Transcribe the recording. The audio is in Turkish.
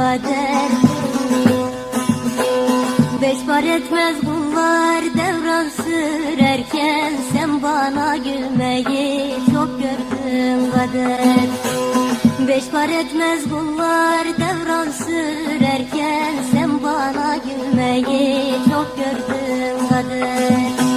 kader. Beş par etmez kullar devran sürerken, sen bana gülmeyi çok gördün kader. Beş par etmez kullar devran sürerken, sen bana gülmeyi çok gördün kader.